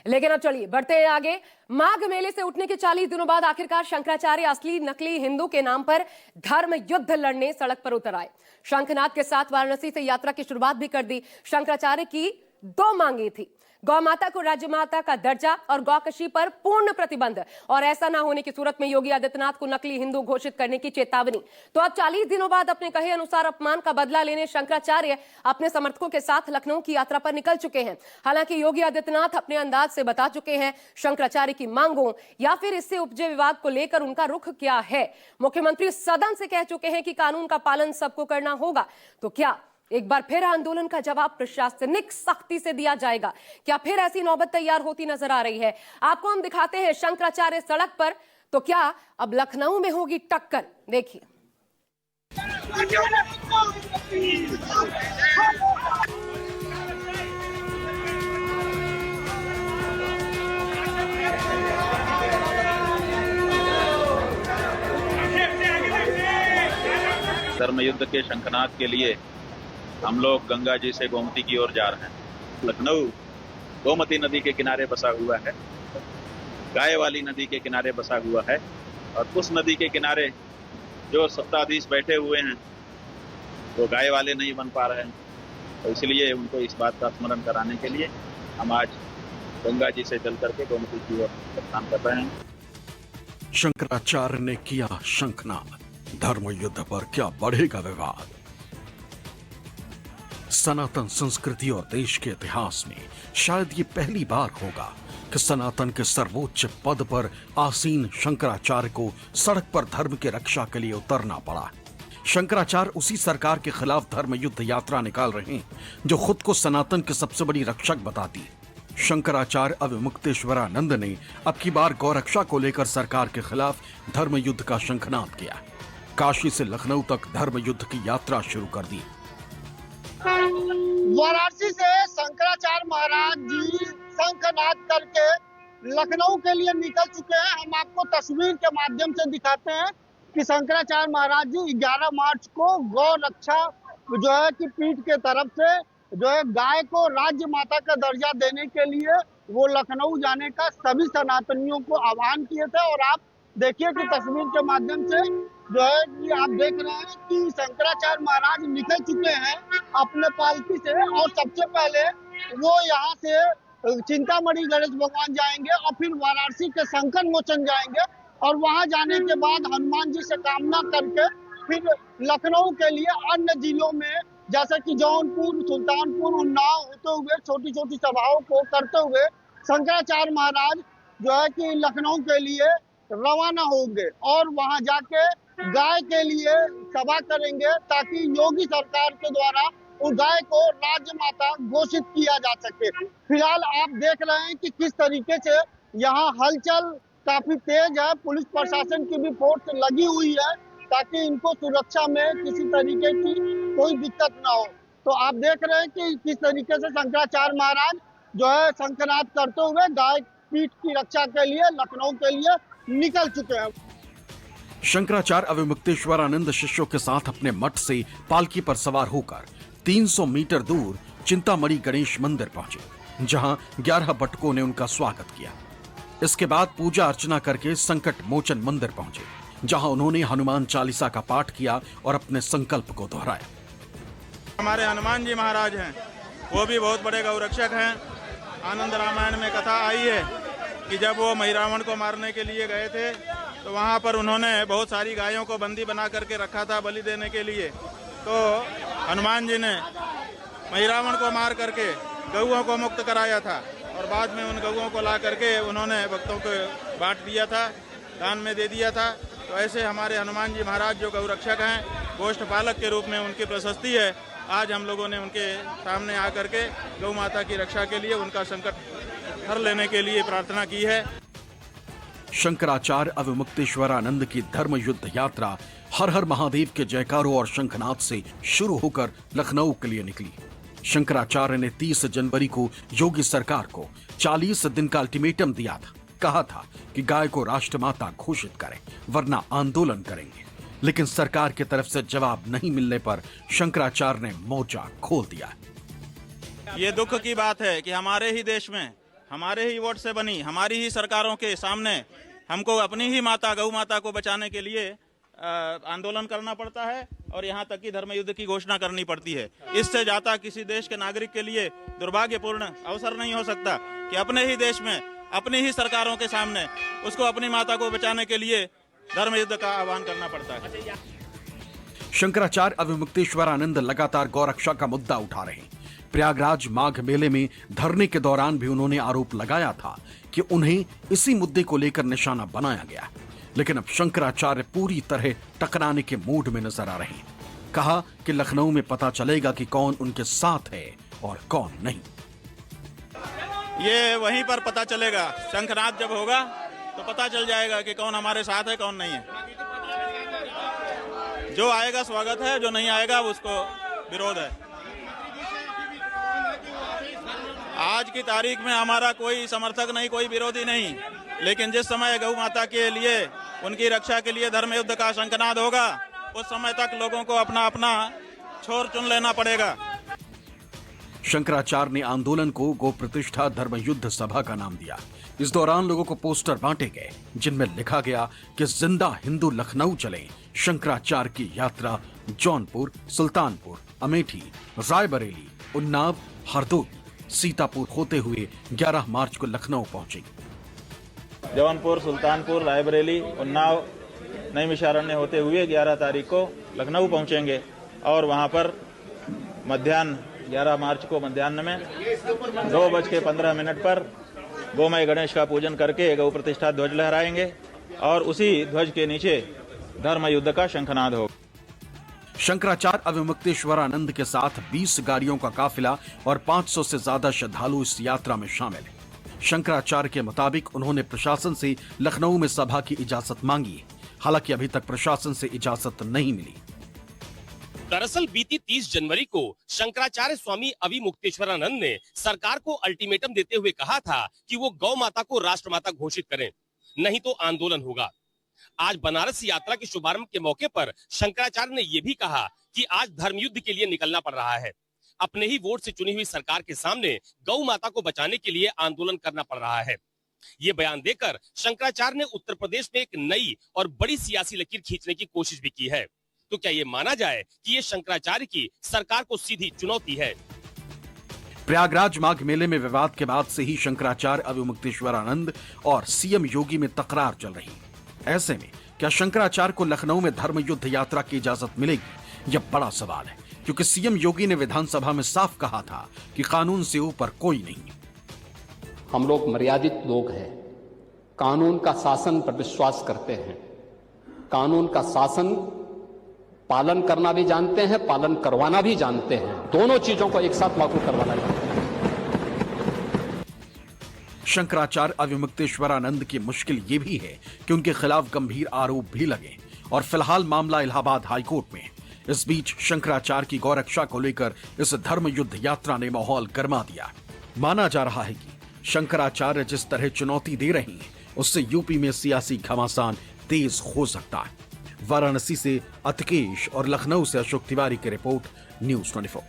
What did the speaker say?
लेकिन अब चलिए बढ़ते हैं आगे। माघ मेले से उठने के 40 दिनों बाद आखिरकार शंकराचार्य असली नकली हिंदू के नाम पर धर्म युद्ध लड़ने सड़क पर उतर आए। शंखनाद के साथ वाराणसी से यात्रा की शुरुआत भी कर दी। शंकराचार्य की दो मांगे थी, गौ माता को राज्य माता का दर्जा और गौकशी पर पूर्ण प्रतिबंध, और ऐसा ना होने की सूरत में योगी आदित्यनाथ को नकली हिंदू घोषित करने की चेतावनी। तो अब 40 दिनों बाद अपने कहे अनुसार अपमान का बदला लेने शंकराचार्य अपने समर्थकों के साथ लखनऊ की यात्रा पर निकल चुके हैं। हालांकि योगी आदित्यनाथ अपने अंदाज से बता चुके हैं शंकराचार्य की मांगों या फिर इससे उपजे विवाद को लेकर उनका रुख क्या है। मुख्यमंत्री सदन से कह चुके हैं कि कानून का पालन सबको करना होगा। तो क्या एक बार फिर आंदोलन का जवाब प्रशासनिक सख्ती से दिया जाएगा? क्या फिर ऐसी नौबत तैयार होती नजर आ रही है? आपको हम दिखाते हैं शंकराचार्य सड़क पर, तो क्या अब लखनऊ में होगी टक्कर? देखिए। धर्मयुद्ध के शंखनाद के लिए हम लोग गंगा जी से गोमती की ओर जा रहे हैं। लखनऊ गोमती नदी के किनारे बसा हुआ है, गाय वाली नदी के किनारे बसा हुआ है, और उस नदी के किनारे जो सत्ताधीश बैठे हुए हैं वो गाय वाले नहीं बन पा रहे हैं। तो इसलिए उनको इस बात का स्मरण कराने के लिए हम आज गंगा जी से चल करके गोमती की ओर प्रस्थान कर रहे हैं। शंकराचार्य ने किया शंखनाद, धर्म युद्ध पर क्या बढ़ेगा विवाद? सनातन संस्कृति और देश के इतिहास में शायद ये पहली बार होगा कि सनातन के सर्वोच्च पद पर आसीन शंकराचार्य को सड़क पर धर्म की रक्षा के लिए उतरना पड़ा। शंकराचार्य उसी सरकार के खिलाफ धर्म युद्ध यात्रा निकाल रहे हैं जो खुद को सनातन के सबसे बड़ी रक्षक बताती। शंकराचार्य अविमुक्तेश्वरानंद ने अब की बार गौरक्षा को लेकर सरकार के खिलाफ धर्म युद्ध का शंखनाद किया। काशी से लखनऊ तक धर्म युद्ध की यात्रा शुरू कर दी। वाराणसी से शंकराचार्य महाराज जी शंखनाद करके लखनऊ के लिए निकल चुके हैं। हम आपको तस्वीर के माध्यम से दिखाते हैं कि शंकराचार्य महाराज जी 11 मार्च को गौ रक्षा जो है कि पीठ के तरफ से जो है गाय को राज्य माता का दर्जा देने के लिए वो लखनऊ जाने का सभी सनातनियों को आह्वान किए थे। और आप देखिए कि तस्वीर के माध्यम से जो है कि आप देख रहे हैं कि शंकराचार्य महाराज निकल चुके हैं अपने पालकी से, और सबसे पहले वो यहाँ से चिंतामणि गणेश भगवान जाएंगे और फिर वाराणसी के संकट मोचन जाएंगे, और वहां जाने के बाद हनुमान जी से कामना करके फिर लखनऊ के लिए अन्य जिलों में जैसे कि जौनपुर, सुल्तानपुर, उन्नाव होते हुए छोटी छोटी सभाओं को करते हुए शंकराचार्य महाराज जो है कि लखनऊ के लिए रवाना होंगे और वहां जाके गाय के लिए सभा करेंगे ताकि योगी सरकार के द्वारा उस गाय को राज्य माता घोषित किया जा सके। फिलहाल आप देख रहे हैं कि किस तरीके से यहाँ हलचल काफी तेज है। पुलिस प्रशासन की भी फोर्स लगी हुई है ताकि इनको सुरक्षा में किसी तरीके की कोई दिक्कत ना हो। तो आप देख रहे हैं कि किस तरीके से शंकराचार्य महाराज जो है शंखनाद करते हुए गाय पीठ की रक्षा के लिए लखनऊ के लिए निकल चुके हैं। शंकराचार्य अविमुक्तेश्वरानंद शिष्यों के साथ अपने मठ से पालकी पर सवार होकर 300 मीटर दूर चिंतामणि गणेश मंदिर पहुंचे, जहां 11 बटकों ने उनका स्वागत किया। इसके बाद पूजा अर्चना करके संकट मोचन मंदिर पहुंचे, जहां उन्होंने हनुमान चालीसा का पाठ किया और अपने संकल्प को दोहराया। हमारे हनुमान जी महाराज हैं, वो भी बहुत बड़े गौरक्षक हैं। आनंद रामायण में कथा आई है कि जब वो महिरावण को मारने के लिए गए थे तो वहाँ पर उन्होंने बहुत सारी गायों को बंदी बना करके रखा था बलि देने के लिए। तो हनुमान जी ने महिरावण को मार करके गौओं को मुक्त कराया था, और बाद में उन गौओं को ला करके उन्होंने भक्तों को बांट दिया था, दान में दे दिया था। तो ऐसे हमारे हनुमान जी महाराज जो गौरक्षक हैं, गोष्ठ पालक के रूप में उनकी प्रशस्ति है। आज हम लोगों ने उनके सामने आकर के गौ माता की रक्षा के लिए उनका संकट हर लेने के लिए प्रार्थना की है। शंकराचार्य अविमुक्तेश्वरानंद की धर्म युद्ध यात्रा हर हर महादेव के जयकारों और शंखनाद से शुरू होकर लखनऊ के लिए निकली। शंकराचार्य ने 30 जनवरी को योगी सरकार को 40 दिन का अल्टीमेटम दिया था। कहा था कि गाय को राष्ट्रमाता घोषित करें वरना आंदोलन करेंगे, लेकिन सरकार की तरफ से जवाब नहीं मिलने पर शंकराचार्य ने मोर्चा खोल दिया। ये दुख की बात है कि हमारे ही देश में हमारे ही वोट से बनी, हमारी ही सरकारों के सामने हमको अपनी ही माता गौ माता को बचाने के लिए आंदोलन करना पड़ता है और यहाँ तक कि धर्म युद्ध की घोषणा करनी पड़ती है। इससे ज्यादा किसी देश के नागरिक के लिए दुर्भाग्यपूर्ण अवसर नहीं हो सकता कि अपने ही देश में अपनी ही सरकारों के सामने उसको अपनी माता को बचाने के लिए धर्म युद्ध का आह्वान करना पड़ता है। शंकराचार्य अविमुक्तेश्वरानंद लगातार गौरक्षा का मुद्दा उठा रहे हैं। प्रयागराज माघ मेले में धरने के दौरान भी उन्होंने आरोप लगाया था कि उन्हें इसी मुद्दे को लेकर निशाना बनाया गया, लेकिन अब शंकराचार्य पूरी तरह टकराने के मूड में नजर आ रहे हैं। कहा कि लखनऊ में पता चलेगा कि कौन उनके साथ है और कौन नहीं। ये वहीं पर पता चलेगा, शंखनाद जब होगा तो पता चल जाएगा कि कौन हमारे साथ है कौन नहीं है। जो आएगा स्वागत है, जो नहीं आएगा उसको विरोध है। आज की तारीख में हमारा कोई समर्थक नहीं, कोई विरोधी नहीं, लेकिन जिस समय गौ माता के लिए, उनकी रक्षा के लिए धर्म युद्ध का शंखनाद होगा, उस समय तक लोगों को अपना अपना छोर चुन लेना पड़ेगा। शंकराचार्य ने आंदोलन को गो प्रतिष्ठा धर्म युद्ध सभा का नाम दिया। इस दौरान लोगों को पोस्टर बांटे गए जिनमें लिखा गया कि जिंदा हिंदू लखनऊ चले। शंकराचार्य की यात्रा जौनपुर, सुल्तानपुर, अमेठी, रायबरेली, उन्नाव, हरदोई, सीतापुर होते हुए 11 मार्च को लखनऊ पहुंची। जौनपुर, सुल्तानपुर, रायबरेली, उन्नाव, नईमिषारण्य होते हुए 11 तारीख को लखनऊ पहुंचेंगे और वहां पर मध्याह्न 11 मार्च को मध्याह्न में 2:15 पर गोमय गणेश का पूजन करके गौ प्रतिष्ठा ध्वज लहराएंगे और उसी ध्वज के नीचे धर्म युद्ध का शंखनाद होगा। शंकराचार्य अविमुक्तेश्वरानंद के साथ 20 गाड़ियों का काफिला और 500 से ज्यादा श्रद्धालु इस यात्रा में शामिल हैं। शंकराचार्य के मुताबिक उन्होंने प्रशासन से लखनऊ में सभा की इजाजत मांगी, हालांकि अभी तक प्रशासन से इजाजत नहीं मिली। दरअसल बीती 30 जनवरी को शंकराचार्य स्वामी अविमुक्तेश्वरानंद ने सरकार को अल्टीमेटम देते हुए कहा था कि वो गौ माता को राष्ट्रमाता घोषित करें, नहीं तो आंदोलन होगा। आज बनारस यात्रा के शुभारंभ के मौके पर शंकराचार्य ने यह भी कहा कि आज धर्म युद्ध के लिए निकलना पड़ रहा है। अपने ही वोट से चुनी हुई सरकार के सामने गौ माता को बचाने के लिए आंदोलन करना पड़ रहा है। ये बयान देकर शंकराचार्य ने उत्तर प्रदेश में एक नई और बड़ी सियासी लकीर खींचने की कोशिश भी की है। तो क्या ये माना जाए कि ये शंकराचार्य की सरकार को सीधी चुनौती है? प्रयागराज माघ मेले में विवाद के बाद से ही शंकराचार्य अविमुक्तेश्वरानंद और सीएम योगी में तकरार चल रही। ऐसे में क्या शंकराचार्य को लखनऊ में धर्म युद्ध यात्रा की इजाजत मिलेगी? यह बड़ा सवाल है, क्योंकि सीएम योगी ने विधानसभा में साफ कहा था कि कानून से ऊपर कोई नहीं। हम लोग मर्यादित लोग हैं, कानून का शासन पर विश्वास करते हैं, कानून का शासन पालन करना भी जानते हैं, पालन करवाना भी जानते हैं, दोनों चीजों को एक साथ लागू करवाना जानते हैं। शंकराचार्य अविमुक्तेश्वरानंद की मुश्किल ये भी है कि उनके खिलाफ गंभीर आरोप भी लगे और फिलहाल मामला इलाहाबाद हाईकोर्ट में है। इस बीच शंकराचार्य की गौरक्षा को लेकर इस धर्म युद्ध यात्रा ने माहौल गर्मा दिया। माना जा रहा है कि शंकराचार्य जिस तरह चुनौती दे रही हैं, उससे यूपी में सियासी घमासान तेज हो सकता है। वाराणसी से अतकेश और लखनऊ से अशोक तिवारी की रिपोर्ट, न्यूज़ 24।